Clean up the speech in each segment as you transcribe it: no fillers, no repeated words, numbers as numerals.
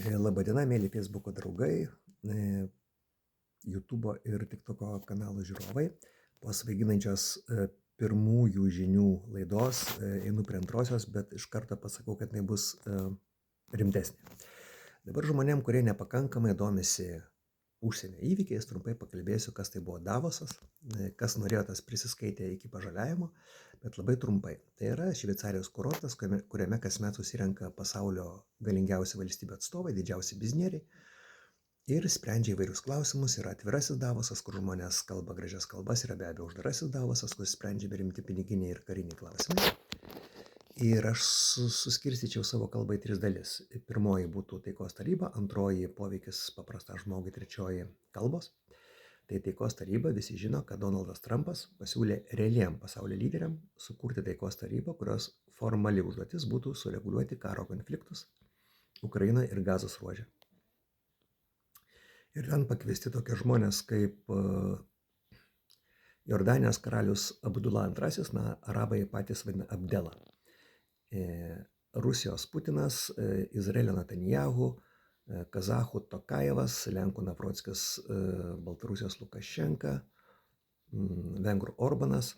Labadiena, mėly Facebook'o draugai, YouTube'o ir TikTok'o kanalų žiūrovai. Po svaiginančios pirmųjų žinių laidos einu prie antrosios, bet iš karto pasakau, kad tai bus rimtesnė. Dabar žmonėm, kurie nepakankamai domisi užsienio įvykiais, trumpai pakalbėsiu, kas tai buvo Davosas, kas norėjo, tas prisiskaitė iki pažaliavimo, bet labai trumpai. Tai yra Šveicarijos kurortas, kuriame kasmet susirenka pasaulio galingiausi valstybių atstovai, didžiausi biznieriai ir sprendžia įvairius klausimus. Yra atvirasis Davosas, kur žmonės kalba gražias kalbas, yra be abejo uždarasis Davosas, kur sprendžiami rimti piniginiai ir kariniai klausimai. Ir aš suskirstyčiau savo kalbą į 3 dalis. Pirmoji būtų taikos taryba, antroji poveikis paprastam žmogui, trečioji kalbos. Tai taikos taryba, visi žino, kad Donaldas Trumpas pasiūlė realiem pasaulio lyderiam sukurti taikos tarybą, kurios formali užduotis būtų sureguliuoti karo konfliktus Ukrainoje ir Gazos ruože. Ir ten pakviesti tokie žmonės kaip Jordanijos karalius Abdullah II, arabai patys vadina Abdela. Rusijos Putinas, Izraelio Netanyahu, Kazachų Tokajevas, Lenkų Navrockis, Baltarusijos Lukašenka, Vengrų Orbanas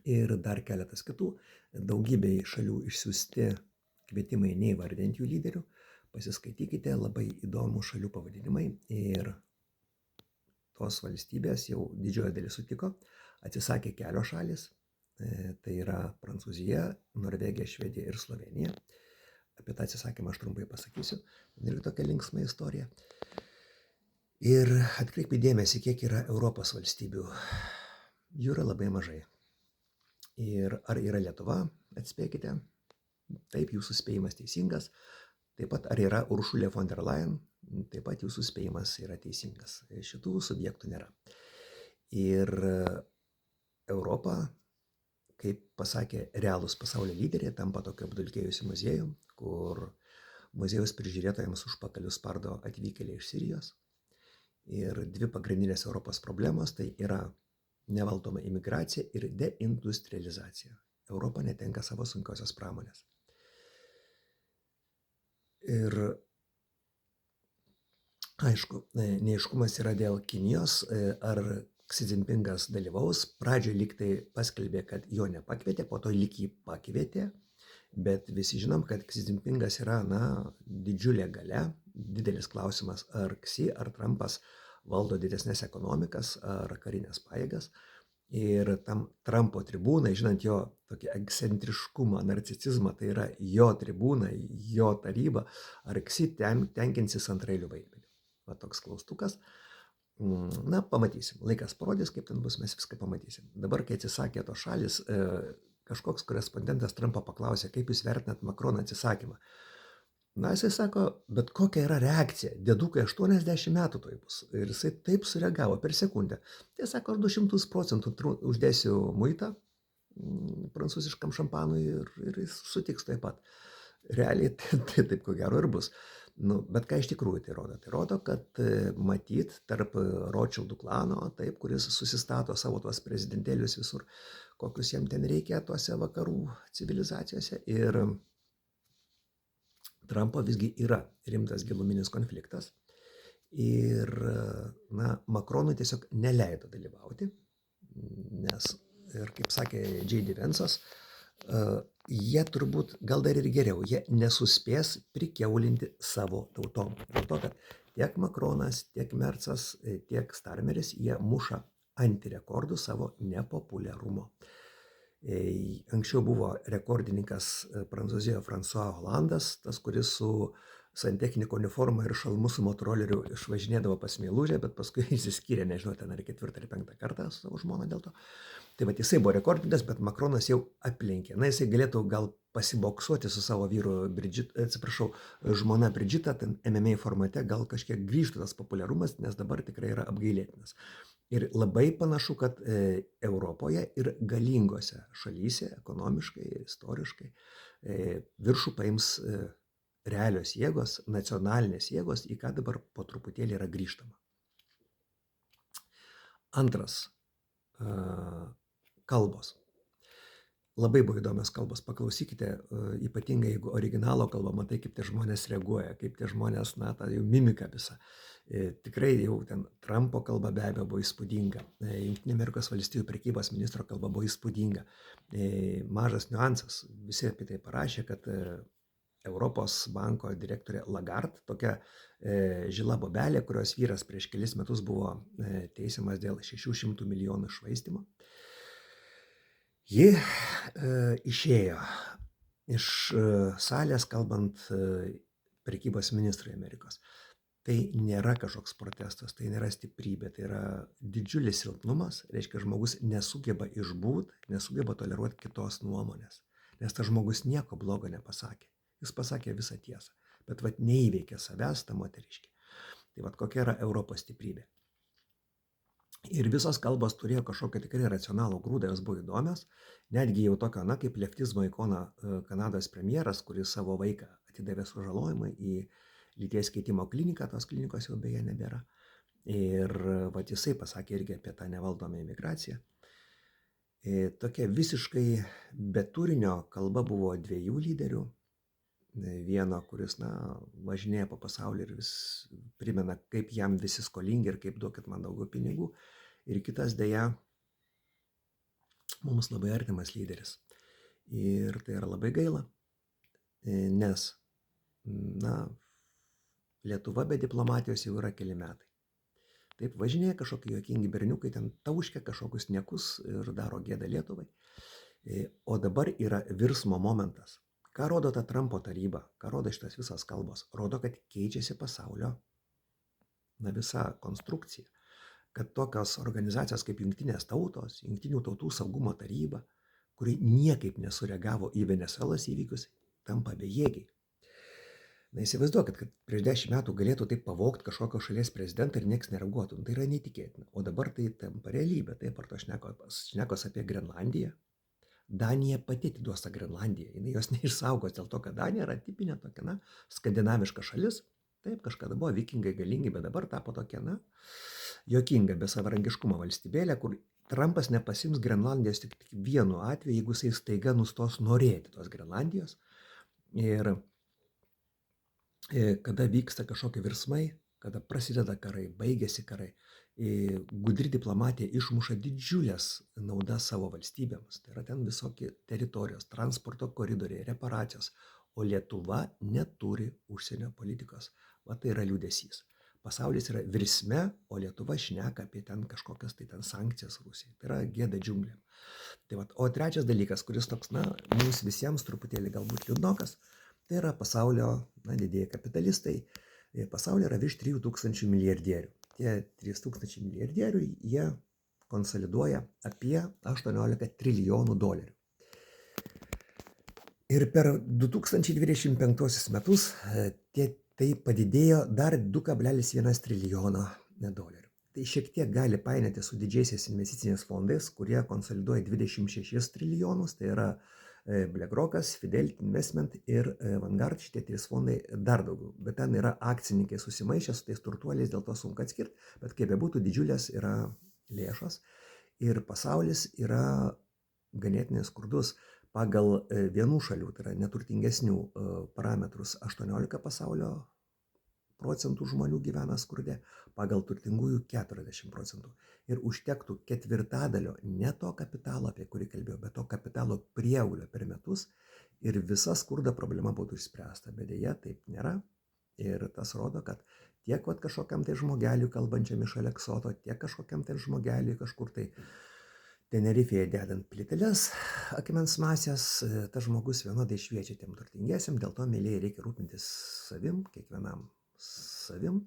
ir dar keletas kitų. Daugybei šalių išsiųsti kvietimai neįvardinti jų lyderių. Pasiskaitykite, labai įdomų šalių pavadinimai ir tos valstybės jau didžioji dalis sutiko, atsisakė kelios šalis. Tai yra Prancūzija, Norvegija, Švedija ir Slovenija. Apie tą atsisakymą aš trumpai pasakysiu. Ir tokia linksma istorija. Ir atkreipkite dėmesį, kiek yra Europos valstybių. Jų yra labai mažai. Ir ar yra Lietuva, atspėkite. Taip, jūsų spėjimas teisingas. Taip pat ar yra Uršulė von der Leyen, taip pat jūsų spėjimas yra teisingas. Šitų subjektų nėra. Ir Europa, kaip pasakė realūs pasaulio lyderiai, tampa tokiu apdulkėjusiu muziejum, kur muziejaus prižiūrėtojams užpakalius spardo atvykėliai iš Sirijos. Ir 2 pagrindinės Europos problemos tai yra nevaldoma imigracija ir deindustrializacija. Europa netenka savo sunkiosios pramonės. Ir aišku, neaiškumas yra dėl Kinijos, ar Xi Jinpingas dalyvaus. Pradžioje lyg tai paskelbė, kad jo nepakvietė, po to lyg jį pakvietė, bet visi žinom, kad Xi Jinpingas yra, didžiulė galia. Didelis klausimas, ar Xi, ar Trumpas valdo didesnės ekonomikas, ar karinės pajėgas. Ir tam Trumpo tribūnai, žinant jo tokį ekscentriškumą, narcisizmą, tai yra jo tribūna, jo taryba, ar Xi tenkinsis antraeilių vaidmenį. Va toks klaustukas. Pamatysim. Laikas parodys, kaip ten bus, mes viską pamatysim. Dabar, kai atsisakė tos šalis, kažkoks korespondentas Trumpą paklausė, kaip jūs vertinat Makrono atsisakymą. Jisai sako, bet kokia yra reakcija, dėdukai 80 metų toj bus. Ir jisai taip sureagavo per sekundę. Tai sako, aš 200% uždėsiu muitą prancūziškam šampanui ir jis sutiks taip pat. Realiai tai taip ko gero ir bus. Bet ką iš tikrųjų tai rodo? Tai rodo, kad matyt tarp Rothschildų klano, taip, kuris susistato savo tuos prezidentėlius visur, kokius jam ten reikia tuose vakarų civilizacijose. Ir Trumpo visgi yra rimtas giluminis konfliktas. Ir Makronui tiesiog neleido dalyvauti, nes, ir kaip sakė J.D. Vance'as, jie turbūt, gal dar ir geriau, jie nesuspės prikiaulinti savo tautom. Dėl to, kad tiek Makronas, tiek Mercas, tiek Starmeris, jie muša antirekordų savo nepopuliarumo. Anksčiau buvo rekordininkas Prancūzijoje François Hollandas, tas, kuris su santechniko uniforma ir šalmu su motoroleriu išvažinėdavo pas meilužę, bet paskui išsiskyrė, nežinau, ten ar 4 ar 5 kartą su savo žmona dėl to. Tai jisai buvo rekordininkas, bet Makronas jau aplenkė. Jisai galėtų gal pasiboksuoti su savo vyru žmona Bridžita, ten MMA formate gal kažkiek grįžtų tas populiarumas, nes dabar tikrai yra apgailėtinas. Ir labai panašu, kad Europoje ir galingose šalyse, ekonomiškai ir istoriškai, viršų paims realios jėgos, nacionalinės jėgos, į ką dabar po truputėlį yra grįžtama. Antras, kalbos. Labai buvo įdomios kalbos, paklausykite, ypatingai jeigu originalo kalbą matai, kaip tie žmonės reaguoja, kaip tie žmonės, na, ta jų mimika visa. Tikrai jau ten Trumpo kalba be abejo buvo įspūdinga, Junktinių Amerikos valstijų prekybos ministro kalba buvo įspūdinga. Mažas niuansas, visi apie tai parašė, kad Europos banko direktorė Lagarde, tokia žila bobelė, kurios vyras prieš kelis metus buvo teisiamas dėl 600 milijonų švaistimo. Ji išėjo iš salės, kalbant prekybos ministrai Amerikos. Tai nėra kažkoks protestas, tai nėra stiprybė, tai yra didžiulis silpnumas, reiškia, žmogus nesugeba išbūti, nesugeba toleruoti kitos nuomonės, nes tas žmogus nieko blogo nepasakė. Jis pasakė visą tiesą, bet vat neįveikė savęs tą moteriškę. Tai vat kokia yra Europos stiprybė. Ir visos kalbos turėjo kažkokią tikrai racionalų grūdą, jos buvo įdomios, netgi jau tokio, na, kaip leftizmo ikona Kanados premjeras, kuris savo vaiką atidavė sužalojimui į lyties keitimo kliniką, tos klinikos jau beje nebėra. Ir vat jisai pasakė irgi apie tą nevaldomą imigraciją. Tokia visiškai be turinio kalba buvo dviejų lyderių. Vieno, kuris, na, važinėja po pasaulį ir vis primena, kaip jam visi skolingi ir kaip duokit man daugiau pinigų. Ir kitas dėja, mums labai artimas lyderis. Ir tai yra labai gaila, nes, na, Lietuva be diplomatijos jau yra keli metai. Taip važinėja kažkokie juokingi berniukai, ten tauškia kažkokius niekus ir daro gėdą Lietuvai. O dabar yra virsmo momentas. Ką rodo ta Trumpo taryba, ką rodo šitas visas kalbos? Rodo, kad keičiasi pasaulio, na, visa konstrukcija. Kad tokios organizacijos kaip Jungtinės tautos, Jungtinių tautų saugumo taryba, kuri niekaip nesureagavo į Venesuelos įvykius, tampa bejėgiai. Na, įsivaizduokit, kad prieš 10 metų galėtų taip pavogti kažkokio šalies prezidentą ir nieks nereaguotų. Tai yra neįtikėtina. O dabar tai tampa realybė. Taip, ar to šnekos apie Grenlandiją? Danija pati atiduos tą Grenlandiją. Jis jos neišsaugos dėl to, kad Danija yra tipinė tokia, na, skandinaviška šalis. Taip, kažkada buvo vikingai galingi, bet dabar tapo tokia, na, juokinga, besavarankiškumo valstybėlė, kur Trumpas nepasims Grenlandijos tik vienu atveju, jeigu jisai staiga nustos norėti tos Grenlandijos. Ir kada vyksta kažkokie virsmai, kada prasideda karai, baigėsi karai, gudri diplomatija išmuša didžiulės naudas savo valstybėms. Tai yra ten visokie teritorijos, transporto koridoriai, reparacijos. O Lietuva neturi užsienio politikos. Va tai yra liūdesys. Pasaulis yra virsme, o Lietuva šneka apie ten kažkokias tai ten sankcijas Rusijai. Tai yra gėda džiunglėm. Tai va, o trečias dalykas, kuris toks, na, mums visiems truputėlį galbūt liūdnokas, tai yra pasaulio, na, didieji kapitalistai. Pasaulyje yra virš 3000 milijardierių. Tie 3000 milijardierių, jie konsoliduoja apie 18 trilijonų dolerių. Ir per 2025 metus tai padidėjo dar 2,1 trilijono dolerių. Tai šiek tiek gali painioti su didžiaisiais investiciniais fondais, kurie konsoliduoja 26 trilijonus, tai yra BlackRockas, Fidelity Investment ir Vanguard, šitie 3 fondai dar daugiau. Bet ten yra akcininkai susimaišę su tais turtuoliais, dėl to sunku atskirti, bet kaip bebūtų, didžiulės yra lėšos ir pasaulis yra ganėtinai skurdus. Pagal vienų šalių, tai yra neturtingesnių parametrus, 18 pasaulio procentų žmonių gyvena skurde, pagal turtingųjų 40%. Ir užtektų ketvirtadalio ne to kapitalo, apie kurį kalbėjau, bet to kapitalo prieaugio per metus ir visa skurdo problema būtų išspręsta. Bet deja, taip nėra. Ir tas rodo, kad tiek vat kažkokiam tai žmogeliui kalbančiam iš Aleksoto, tiek kažkokiam tai žmogeliui kažkur tai Tenerifėje dedant plyteles akmens masės, tas žmogus vienodai šviečia tiem turtingiesiam, dėl to, mėlyje, reikia rūpintis savim, kiekvienam savim,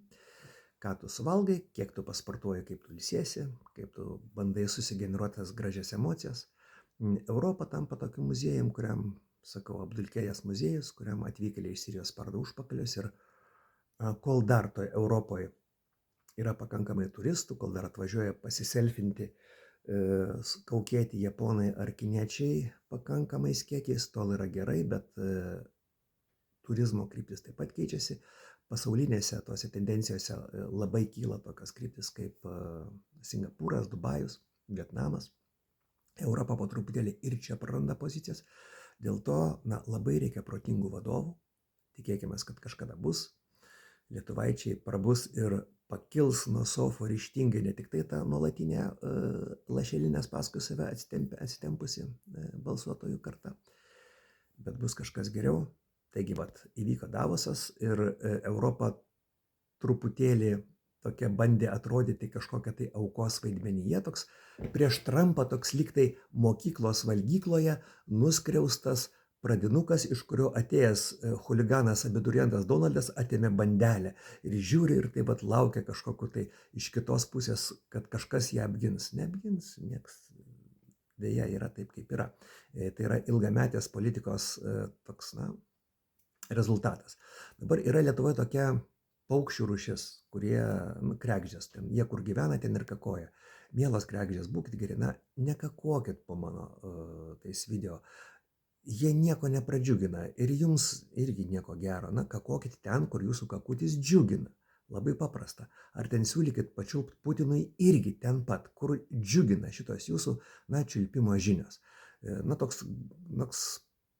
ką tu suvalgai, kiek tu pasportuoji, kaip tu ilsiesi, kaip tu bandai susigeneruotas gražias emocijas. Europa tampa tokiu muziejum, kuriam, sakau, apdulkėjęs muziejus, kuriam atvykėliai iš Sirijos spardo užpakalius ir kol dar toje Europoje yra pakankamai turistų, kol dar atvažiuoja pasiselfinti kaukėti japonai ar kiniečiai pakankamais kiekiais, tol yra gerai, bet turizmo kryptis taip pat keičiasi. Pasaulinėse tose tendencijose labai kyla tokios kryptis kaip Singapūras, Dubajus, Vietnamas. Europa po truputėlį ir čia praranda pozicijas. Dėl to, labai reikia protingų vadovų. Tikėkime, kad kažkada bus. Lietuvaičiai prabus ir pakils nuo sofų ryžtingai, ne tik tai ta nuolatinė lašelinės paskui save atsitempusi balsuotojų karta, bet bus kažkas geriau. Taigi, įvyko Davosas ir Europa truputėlį tokia bandė atrodyti kažkokią tai aukos vaidmenyje, toks prieš Trumpą, toks lyg tai mokyklos valgykloje nuskriaustas pradinukas, iš kurio atėjęs chuliganas abiturientas Donaldas atėmė bandelę ir žiūri ir taip pat laukia kažkokiu tai iš kitos pusės, kad kažkas ją apgins. Neapgins, nieks. Dėja yra taip, kaip yra. Tai yra ilgametės politikos toks, rezultatas. Dabar yra Lietuvoje tokia paukščių rūšis, kurie kregždės, ten jie kur gyvena, ten ir kakoja. Mielos kregždės, būkit geri, nekakokit po mano tais video. Jie nieko nepradžiugina ir jums irgi nieko gero. Kakokit ten, kur jūsų kakutis džiugina. Labai paprasta. Ar ten siūlykit pačiulpt Putinui irgi ten pat, kur džiugina šitos jūsų, čiulpimo žinios. Toks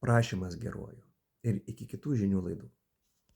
prašymas geruoju. Ir iki kitų žinių laidų.